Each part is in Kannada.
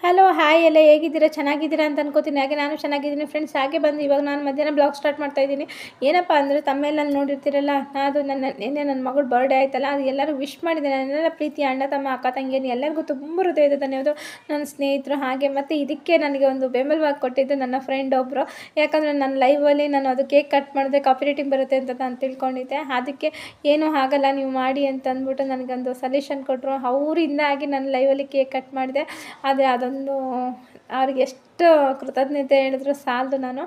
ಹಲೋ ಹಾಯ್ ಎಲ್ಲ ಹೇಗಿದ್ದೀರಾ ಚೆನ್ನಾಗಿದ್ದೀರಾ ಅಂತ ಅನ್ಕೋತೀನಿ. ಹಾಗೆ ನಾನು ಚೆನ್ನಾಗಿದ್ದೀನಿ ಫ್ರೆಂಡ್ಸ್. ಹಾಗೆ ಬಂದು ಇವಾಗ ನಾನು ಮಧ್ಯಾಹ್ನ ಬ್ಲಾಗ್ ಸ್ಟಾರ್ಟ್ ಮಾಡ್ತಾಯಿದ್ದೀನಿ. ಏನಪ್ಪ ಅಂದರೆ ತಮ್ಮೇಲಲ್ಲಿ ನೋಡಿರ್ತೀರಲ್ಲ, ಅದು ನಿನ್ನೆ ನನ್ನ ಮಗಳು ಬರ್ಡೇ ಆಯ್ತಲ್ಲ, ಅದು ಎಲ್ಲರೂ ವಿಶ್ ಮಾಡಿದ್ದೀನಿ. ನನ್ನೆಲ್ಲ ಪ್ರೀತಿ ಅಣ್ಣ ತಮ್ಮ ಅಕ್ಕ ತಂಗಿಯನ್ನು ಎಲ್ಲರಿಗೂ ತುಂಬ ಹೃದಯದ ಧನ್ಯವಾದ. ನನ್ನ ಸ್ನೇಹಿತರು ಹಾಗೆ ಮತ್ತು ಇದಕ್ಕೆ ನನಗೆ ಒಂದು ಬೆಂಬಲವಾಗಿ ಕೊಟ್ಟಿದ್ದು ನನ್ನ ಫ್ರೆಂಡ್ ಒಬ್ಬರು. ಯಾಕಂದರೆ ನನ್ನ ಲೈವಲ್ಲಿ ನಾನು ಅದು ಕೇಕ್ ಕಟ್ ಮಾಡಿದ್ರೆ ಕಾಪಿ ರೇಟಿಂಗ್ ಬರುತ್ತೆ ಅಂತ ನಾನು ತಿಳ್ಕೊಂಡಿದ್ದೆ. ಅದಕ್ಕೆ ಏನೂ ಆಗಲ್ಲ ನೀವು ಮಾಡಿ ಅಂತ ಅಂದ್ಬಿಟ್ಟು ನನಗೊಂದು ಸಜೆಷನ್ ಕೊಟ್ಟರು. ಅವರಿಂದಾಗಿ ನಾನು ಲೈವಲ್ಲಿ ಕೇಕ್ ಕಟ್ ಮಾಡಿದೆ. ಆದರೆ ಅದೊಂದು ಅವ್ರಿಗೆ ಎಷ್ಟು ಕೃತಜ್ಞತೆ ಹೇಳಿದ್ರು ಸಾಲದು. ನಾನು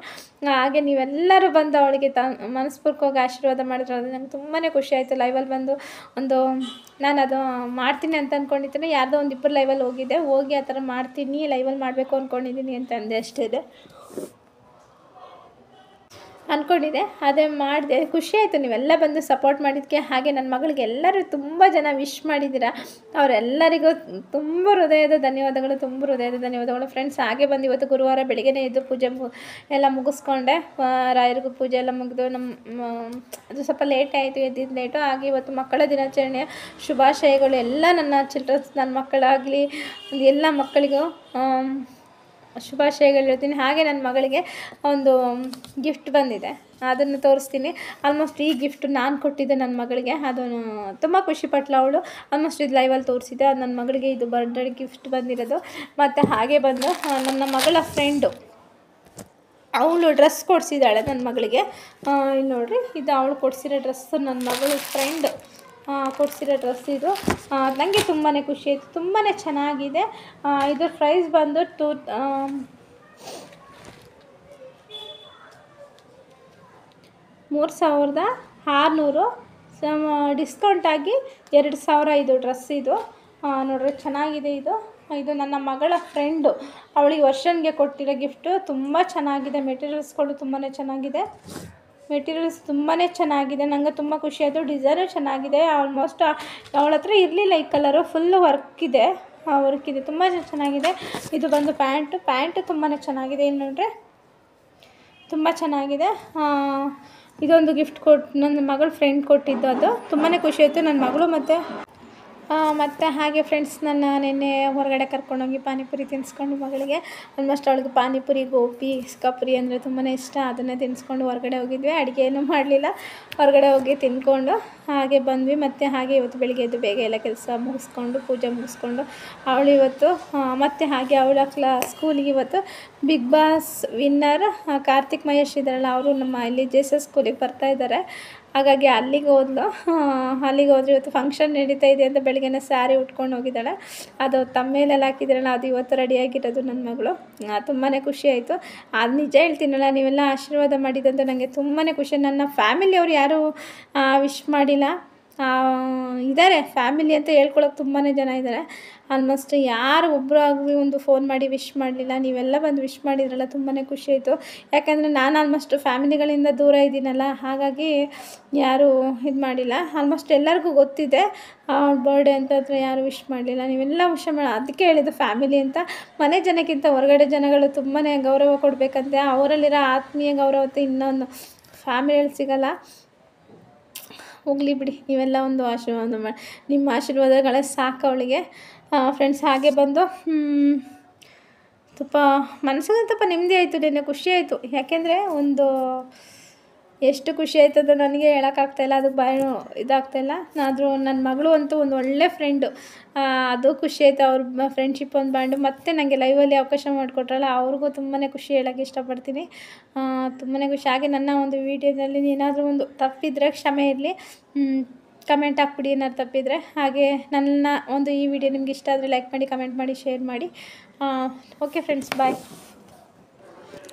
ಹಾಗೆ ನೀವೆಲ್ಲರೂ ಬಂದು ಅವಳಿಗೆ ಮನಸ್ಪೂರ್ವಕವಾಗಿ ಆಶೀರ್ವಾದ ಮಾಡಿದ್ರು. ಅದು ನಂಗೆ ತುಂಬಾ ಖುಷಿ ಆಯಿತು. ಲೈವಲ್ಲಿ ಬಂದು ನಾನು ಅದು ಮಾಡ್ತೀನಿ ಅಂತ ಅಂದ್ಕೊಂಡಿದ್ದೀನಿ. ಯಾರ್ದೋ ಒಂದಿಬ್ಬರು ಲೈವಲ್ಲಿ ಹೋಗಿ ಆ ಥರ ಮಾಡ್ತೀನಿ, ಲೈವಲ್ಲಿ ಮಾಡಬೇಕು ಅಂದ್ಕೊಂಡಿದ್ದೀನಿ ಅಂತ ಅಂದೆ ಅಷ್ಟೇ ಅಂದ್ಕೊಂಡಿದ್ದೆ. ಅದೇ ಮಾಡಿದೆ, ಖುಷಿಯಾಯಿತು ನೀವೆಲ್ಲ ಬಂದು ಸಪೋರ್ಟ್ ಮಾಡಿದ್ದಕ್ಕೆ. ಹಾಗೆ ನನ್ನ ಮಗಳಿಗೆ ಎಲ್ಲರೂ ತುಂಬ ಜನ ವಿಶ್ ಮಾಡಿದ್ದೀರಾ, ಅವರೆಲ್ಲರಿಗೂ ತುಂಬ ಹೃದಯದ ಧನ್ಯವಾದಗಳು ಫ್ರೆಂಡ್ಸ್. ಹಾಗೆ ಬಂದು ಇವತ್ತು ಗುರುವಾರ ಬೆಳಗ್ಗೆನೇ ಎದ್ದು ಪೂಜೆ ಎಲ್ಲ ಮುಗಿಸ್ಕೊಂಡೆ. ರಾಯರಿಗೂ ಪೂಜೆ ಎಲ್ಲ ಮುಗಿದು ಅದು ಸ್ವಲ್ಪ ಲೇಟ್ ಆಯಿತು, ಎದ್ದಿದ್ದು ಲೇಟು. ಹಾಗೆ ಇವತ್ತು ಮಕ್ಕಳ ದಿನಾಚರಣೆಯ ಶುಭಾಶಯಗಳು ಎಲ್ಲ ನನ್ನ ಮಕ್ಕಳಾಗಲಿ ಎಲ್ಲ ಮಕ್ಕಳಿಗೂ ಶುಭಾಶಯಗಳು ಹೇಳ್ತೀನಿ. ಹಾಗೆ ನನ್ನ ಮಗಳಿಗೆ ಒಂದು ಗಿಫ್ಟ್ ಬಂದಿದೆ, ಅದನ್ನು ತೋರಿಸ್ತೀನಿ. ಆಲ್ಮೋಸ್ಟ್ ಈ ಗಿಫ್ಟ್ ನಾನು ಕೊಟ್ಟಿದ್ದೆ ನನ್ನ ಮಗಳಿಗೆ. ಅದನ್ನು ತುಂಬ ಖುಷಿಪಟ್ಟಳು ಅವಳು. ಆಲ್ಮೋಸ್ಟ್ ಇದು ಲೈವಲ್ಲಿ ತೋರಿಸಿದ್ದೆ. ಅದು ನನ್ನ ಮಗಳಿಗೆ ಇದು ಬರ್ತ್ಡೇ ಗಿಫ್ಟ್ ಬಂದಿರೋದು. ಮತ್ತು ಹಾಗೆ ಬಂದು ನನ್ನ ಮಗಳ ಫ್ರೆಂಡು ಅವಳು ಡ್ರೆಸ್ ಕೊಡಿಸಿದ್ದಾಳೆ ನನ್ನ ಮಗಳಿಗೆ. ಇಲ್ಲಿ ನೋಡಿರಿ, ಇದು ಅವಳು ಕೊಡಿಸಿರೋ ಡ್ರೆಸ್ಸು, ನನ್ನ ಮಗಳು ಫ್ರೆಂಡ್ ಕೊಡಿಸಿರೋ ಡ್ರೆಸ್ ಇದು. ನನಗೆ ತುಂಬಾ ಖುಷಿ ಆಯಿತು, ತುಂಬಾ ಚೆನ್ನಾಗಿದೆ. ಇದ್ರ ಪ್ರೈಸ್ ಬಂದು 3600, ಡಿಸ್ಕೌಂಟ್ ಆಗಿ 2000 ಇದು ಡ್ರೆಸ್. ಇದು ನೋಡ್ರಿ ಚೆನ್ನಾಗಿದೆ. ಇದು ನನ್ನ ಮಗಳ ಫ್ರೆಂಡು ಅವಳಿಗೆ ವರ್ಷನ್ಗೆ ಕೊಟ್ಟಿರೋ ಗಿಫ್ಟು. ತುಂಬ ಚೆನ್ನಾಗಿದೆ, ಮೆಟೀರಿಯಲ್ಸ್ಗಳು ತುಂಬಾ ಚೆನ್ನಾಗಿದೆ. ನನಗೆ ತುಂಬ ಖುಷಿ ಆಯಿತು. ಡಿಸೈನು ಚೆನ್ನಾಗಿದೆ. ಆಲ್ಮೋಸ್ಟ್ ಅವಳ ಹತ್ರ ಇರಲಿಲ್ಲ ಈ ಕಲರು, ಫುಲ್ಲು ವರ್ಕ್ ಇದೆ, ತುಂಬ ಚೆನ್ನಾಗಿದೆ. ಇದು ಬಂದು ಪ್ಯಾಂಟು ತುಂಬಾ ಚೆನ್ನಾಗಿದೆ. ಇಲ್ಲಿ ನೋಡ್ರಿ ತುಂಬ ಚೆನ್ನಾಗಿದೆ. ಇದೊಂದು ಗಿಫ್ಟ್ ನನ್ನ ಮಗಳ ಫ್ರೆಂಡ್ ಕೊಟ್ಟಿದ್ದು. ಅದು ತುಂಬಾ ಖುಷಿ ಆಯಿತು ನನ್ನ ಮಗಳು. ಮತ್ತು ಹಾಗೆ ಫ್ರೆಂಡ್ಸ್, ನನ್ನ ನಿನ್ನೆ ಹೊರಗಡೆ ಕರ್ಕೊಂಡೋಗಿ ಪಾನಿಪುರಿ ತಿನ್ನಿಸ್ಕೊಂಡು ಮಗಳಿಗೆ. ಆಲ್ಮೋಸ್ಟ್ ಅವಳಿಗೆ ಪಾನಿಪುರಿ, ಗೋಪಿ, ಇಸ್ಕಾಪುರಿ ಅಂದರೆ ತುಂಬಾ ಇಷ್ಟ. ಅದನ್ನೇ ತಿನ್ನಿಸ್ಕೊಂಡು ಹೊರಗಡೆ ಹೋಗಿದ್ವಿ. ಅಡುಗೆ ಏನೂ ಮಾಡಲಿಲ್ಲ, ಹೊರಗಡೆ ಹೋಗಿ ತಿಂದ್ಕೊಂಡು ಹಾಗೆ ಬಂದ್ವಿ. ಮತ್ತು ಹಾಗೆ ಇವತ್ತು ಬೆಳಿಗ್ಗೆ ಎದ್ದು ಬೇಗ ಎಲ್ಲ ಕೆಲಸ ಮುಗಿಸ್ಕೊಂಡು ಪೂಜೆ ಮುಗಿಸ್ಕೊಂಡು ಅವಳು ಇವತ್ತು ಮತ್ತು ಹಾಗೆ ಅವಳ ಸ್ಕೂಲಿಗೆ ಇವತ್ತು big boss winner Karthik Mahesh ಇದ್ದಾರಲ್ಲ, ಅವರು ನಮ್ಮ ಇಲ್ಲಿ JSS ಸ್ಕೂಲಿಗೆ ಬರ್ತಾಯಿದ್ದಾರೆ. ಹಾಗಾಗಿ ಅಲ್ಲಿಗೆ ಹೋದ್ರೆ ಇವತ್ತು ಫಂಕ್ಷನ್ ನಡೀತಾ ಇದೆ ಅಂತ ಬೆಳಗ್ಗೆನೇ ಸ್ಯಾರಿ ಉಟ್ಕೊಂಡು ಹೋಗಿದ್ದಾಳೆ. ಅದು ತಮ್ಮೇಲೆಲ್ಲ ಹಾಕಿದ್ರಲ್ಲ, ಅದು ಇವತ್ತು ರೆಡಿಯಾಗಿರೋದು ನನ್ನ ಮಗಳು. ತುಂಬಾ ಖುಷಿ ಆಯಿತು. ಅದು ನಿಜ ಹೇಳ್ತೀನಲ್ಲ, ನೀವೆಲ್ಲ ಆಶೀರ್ವಾದ ಮಾಡಿದಂತ ನನಗೆ ತುಂಬಾ ಖುಷಿ. ನನ್ನ ಫ್ಯಾಮಿಲಿಯವರು ಯಾರೂ ವಿಶ್ ಮಾಡಿಲ್ಲ. ಇದ್ದಾರೆ ಫ್ಯಾಮಿಲಿ ಅಂತ ಹೇಳ್ಕೊಳಕ್ಕೆ ತುಂಬಾ ಜನ ಇದ್ದಾರೆ. ಆಲ್ಮೋಸ್ಟ್ ಯಾರು ಒಬ್ಬರು ಆಗಲಿ ಒಂದು ಫೋನ್ ಮಾಡಿ ವಿಶ್ ಮಾಡಲಿಲ್ಲ. ನೀವೆಲ್ಲ ಬಂದು ವಿಶ್ ಮಾಡಿದ್ರಲ್ಲ, ತುಂಬಾ ಖುಷಿ ಆಯಿತು. ಯಾಕಂದರೆ ನಾನು ಆಲ್ಮೋಸ್ಟ್ ಫ್ಯಾಮಿಲಿಗಳಿಂದ ದೂರ ಇದ್ದೀನಲ್ಲ, ಹಾಗಾಗಿ ಯಾರೂ ಇದು ಮಾಡಿಲ್ಲ. ಆಲ್ಮೋಸ್ಟ್ ಎಲ್ಲರಿಗೂ ಗೊತ್ತಿದೆ ಬರ್ಡೇ ಅಂತಂದರೆ ಯಾರು ವಿಶ್ ಮಾಡಲಿಲ್ಲ. ನೀವೆಲ್ಲ ವಿಶ್ ಮಾಡಿ, ಅದಕ್ಕೆ ಹೇಳಿದ್ದು ಫ್ಯಾಮಿಲಿ ಅಂತ. ಮನೆ ಜನಕ್ಕಿಂತ ಹೊರಗಡೆ ಜನಗಳು ತುಂಬಾ ಗೌರವ ಕೊಡಬೇಕಂತೆ. ಅವರಲ್ಲಿರೋ ಆತ್ಮೀಯ ಗೌರವತೆ ಇನ್ನೊಂದು ಫ್ಯಾಮಿಲಿಯಲ್ಲಿ ಸಿಗಲ್ಲ. ಹೋಗಲಿ ಬಿಡಿ, ನೀವೆಲ್ಲ ಒಂದು ಆಶೀರ್ವಾದ ಮಾಡಿ, ನಿಮ್ಮ ಆಶೀರ್ವಾದಗಳೇ ಸಾಕು ಅವಳಿಗೆ. ಫ್ರೆಂಡ್ಸ್, ಹಾಗೆ ಬಂದು ಸ್ವಲ್ಪ ಮನಸ್ಸಿಗೆ ಸ್ವಲ್ಪ ನೆಮ್ಮದಿ ಆಯಿತು, ನಿನ್ನೆ ಖುಷಿ ಆಯಿತು. ಯಾಕೆಂದರೆ ಎಷ್ಟು ಖುಷಿ ಆಯ್ತದ ನನಗೆ ಹೇಳೋಕ್ಕಾಗ್ತಾಯಿಲ್ಲ, ಅದಕ್ಕೆ ಬಾಯಿ ಇದಾಗ್ತಾಯಿಲ್ಲ. ಆದರೂ ನನ್ನ ಮಗಳು ಅಂತೂ ಒಂದು ಒಳ್ಳೆ ಫ್ರೆಂಡು, ಅದು ಖುಷಿ ಆಯಿತು. ಅವ್ರ ಫ್ರೆಂಡ್ಶಿಪ್ ಒಂದು ಬಾಂಡು. ಮತ್ತು ನನಗೆ ಲೈವಲ್ಲಿ ಅವಕಾಶ ಮಾಡಿಕೊಟ್ರಲ್ಲ, ಅವ್ರಿಗೂ ತುಂಬಾ ಖುಷಿ ಹೇಳೋಕ್ಕೆ ಇಷ್ಟಪಡ್ತೀನಿ. ತುಂಬಾ ಖುಷಿ. ಹಾಗೆ ನನ್ನ ಒಂದು ವೀಡಿಯೋದಲ್ಲಿ ಏನಾದರೂ ಒಂದು ತಪ್ಪಿದರೆ ಕ್ಷಮೆ ಇರಲಿ, ಕಮೆಂಟ್ ಹಾಕ್ಬಿಡಿ ಏನಾದ್ರು ತಪ್ಪಿದರೆ. ಹಾಗೆ ನನ್ನ ಒಂದು ಈ ವಿಡಿಯೋ ನಿಮ್ಗೆ ಇಷ್ಟ ಆದರೆ ಲೈಕ್ ಮಾಡಿ, ಕಮೆಂಟ್ ಮಾಡಿ, ಶೇರ್ ಮಾಡಿ. ಓಕೆ ಫ್ರೆಂಡ್ಸ್, ಬಾಯ್.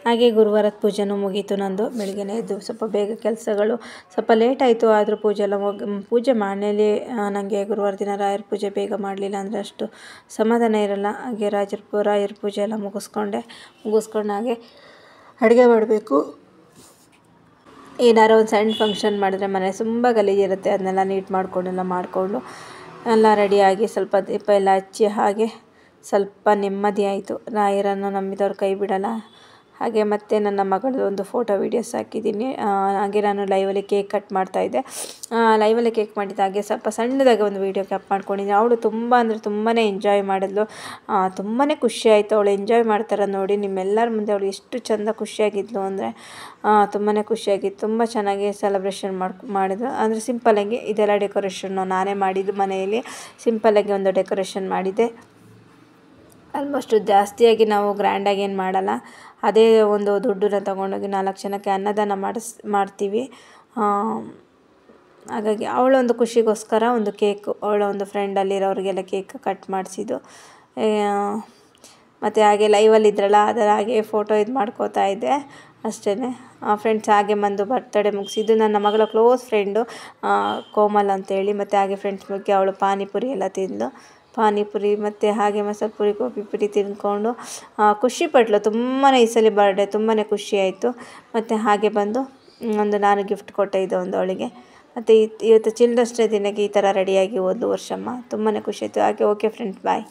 ಹಾಗೆ ಗುರುವಾರದ ಪೂಜೆನೂ ಮುಗೀತು ನಂದು. ಬೆಳಗ್ಗೆನೇ ಎದ್ದು ಸ್ವಲ್ಪ ಬೇಗ ಕೆಲಸಗಳು ಸ್ವಲ್ಪ ಲೇಟ್ ಆಯಿತು. ಆದರೂ ಪೂಜೆ ಮಾಡಲಿ. ನನಗೆ ಗುರುವಾರ ದಿನ ರಾಯರ ಪೂಜೆ ಬೇಗ ಮಾಡಲಿಲ್ಲ ಅಂದರೆ ಅಷ್ಟು ಸಮಾಧಾನ ಇರಲ್ಲ. ಹಾಗೆ ರಾಯರ ಪೂಜೆ ಎಲ್ಲ ಮುಗಿಸ್ಕೊಂಡು ಹಾಗೆ ಅಡುಗೆ ಮಾಡಬೇಕು. ಏನಾರು ಒಂದು ಸಣ್ಣ ಫಂಕ್ಷನ್ ಮಾಡಿದ್ರೆ ಮನೆ ತುಂಬ ಗಲೀಜಿರುತ್ತೆ, ಅದನ್ನೆಲ್ಲ ನೀಟ್ ಮಾಡಿಕೊಂಡು ಎಲ್ಲ ರೆಡಿಯಾಗಿ ಸ್ವಲ್ಪ ದೀಪ ಎಲ್ಲ ಹಚ್ಚಿ ಹಾಗೆ ಸ್ವಲ್ಪ ನೆಮ್ಮದಿ ಆಯಿತು. ರಾಯರನ್ನು ನಂಬಿದವ್ರು ಕೈ ಬಿಡಲ್ಲ. ಹಾಗೆ ಮತ್ತು ನನ್ನ ಮಗಳದ್ದು ಒಂದು ಫೋಟೋ ವೀಡಿಯೋಸ್ ಹಾಕಿದ್ದೀನಿ. ಹಾಗೆ ನಾನು ಲೈವಲ್ಲಿ ಕೇಕ್ ಕಟ್ ಮಾಡ್ತಾಯಿದ್ದೆ. ಲೈವಲ್ಲಿ ಕೇಕ್ ಮಾಡಿದ್ದು ಹಾಗೆ ಸ್ವಲ್ಪ ಸಣ್ಣದಾಗಿ ಒಂದು ವೀಡಿಯೋ ಕ್ಯಾಪ್ ಮಾಡ್ಕೊಂಡಿದ್ದೀನಿ. ಅವಳು ತುಂಬ ಅಂದರೆ ತುಂಬಾ ಎಂಜಾಯ್ ಮಾಡಿದ್ಲು. ತುಂಬಾ ಖುಷಿ ಆಯಿತು ಅವಳು ಎಂಜಾಯ್ ಮಾಡ್ತಾರೆ ನೋಡಿ. ನಿಮ್ಮೆಲ್ಲರ ಮುಂದೆ ಅವಳು ಎಷ್ಟು ಚೆಂದ ಖುಷಿಯಾಗಿದ್ಲು ಅಂದರೆ ತುಂಬಾ ಖುಷಿಯಾಗಿತ್ತು. ತುಂಬ ಚೆನ್ನಾಗಿ ಸೆಲೆಬ್ರೇಷನ್ ಮಾಡಿದ್ರು. ಅಂದರೆ ಸಿಂಪಲ್ಲಾಗಿ ಇದೆಲ್ಲ ಡೆಕೋರೇಷನ್ನು ನಾನೇ ಮಾಡಿದ್ದು ಮನೆಯಲ್ಲಿ. ಸಿಂಪಲ್ಲಾಗಿ ಒಂದು ಡೆಕೋರೇಷನ್ ಮಾಡಿದ್ದೆ. ಆಲ್ಮೋಸ್ಟು ಜಾಸ್ತಿಯಾಗಿ ನಾವು ಗ್ರ್ಯಾಂಡಾಗಿ ಏನು ಮಾಡಲ್ಲ. ಅದೇ ಒಂದು ದುಡ್ಡನ್ನ ತೊಗೊಂಡೋಗಿ 4 ಜನಕ್ಕೆ ಅನ್ನದಾನ ಮಾಡ್ತೀವಿ. ಹಾಗಾಗಿ ಅವಳೊಂದು ಖುಷಿಗೋಸ್ಕರ ಒಂದು ಕೇಕು ಅವಳ ಒಂದು ಫ್ರೆಂಡಲ್ಲಿರೋರಿಗೆಲ್ಲ ಕೇಕ್ ಕಟ್ ಮಾಡಿಸಿದ್ದು. ಮತ್ತು ಹಾಗೆ ಲೈವಲ್ಲಿ ಇದ್ರಲ್ಲ ಅದರ ಹಾಗೆ ಫೋಟೋ ಇದು ಮಾಡ್ಕೋತಾ ಇದ್ದೆ ಅಷ್ಟೇ. ಫ್ರೆಂಡ್ಸ್ ಹಾಗೆ ಬಂದು ಬರ್ತಡೇ ಮುಗಿಸಿದ್ದು. ನನ್ನ ಮಗಳ ಕ್ಲೋಸ್ ಫ್ರೆಂಡು ಕೋಮಲ್ ಅಂತೇಳಿ. ಮತ್ತು ಹಾಗೆ ಫ್ರೆಂಡ್ಸ್ ಬಗ್ಗೆ ಅವಳು ಪಾನಿಪುರಿ ಎಲ್ಲ ತಿಂದು ಪಾನಿಪುರಿ ಮತ್ತು ಹಾಗೆ ಮಸಾಲೆ ಪುರಿ ಗೋಬಿ ಪುರಿ ತಿಂದ್ಕೊಂಡು ಖುಷಿಪಟ್ಲು. ತುಂಬಾ ಈ ಸಲ ಬರ್ಡೇ ತುಂಬಾ ಖುಷಿ ಆಯಿತು. ಮತ್ತು ಹಾಗೆ ಬಂದು ನಾನು ಗಿಫ್ಟ್ ಕೊಟ್ಟೆ ಇದು ಒಂದು ಅವಳಿಗೆ. ಮತ್ತು ಇವತ್ತು ಚಿಲ್ಡ್ರನ್ಸ್ ಡೇ ದಿನಕ್ಕೆ ಈ ಥರ ರೆಡಿಯಾಗಿ ಹೋದ್ಲು ವರ್ಷಮ್ಮ. ತುಂಬಾ ಖುಷಿ ಆಯಿತು. ಹಾಗೆ ಓಕೆ ಫ್ರೆಂಡ್ಸ್, ಬಾಯ್.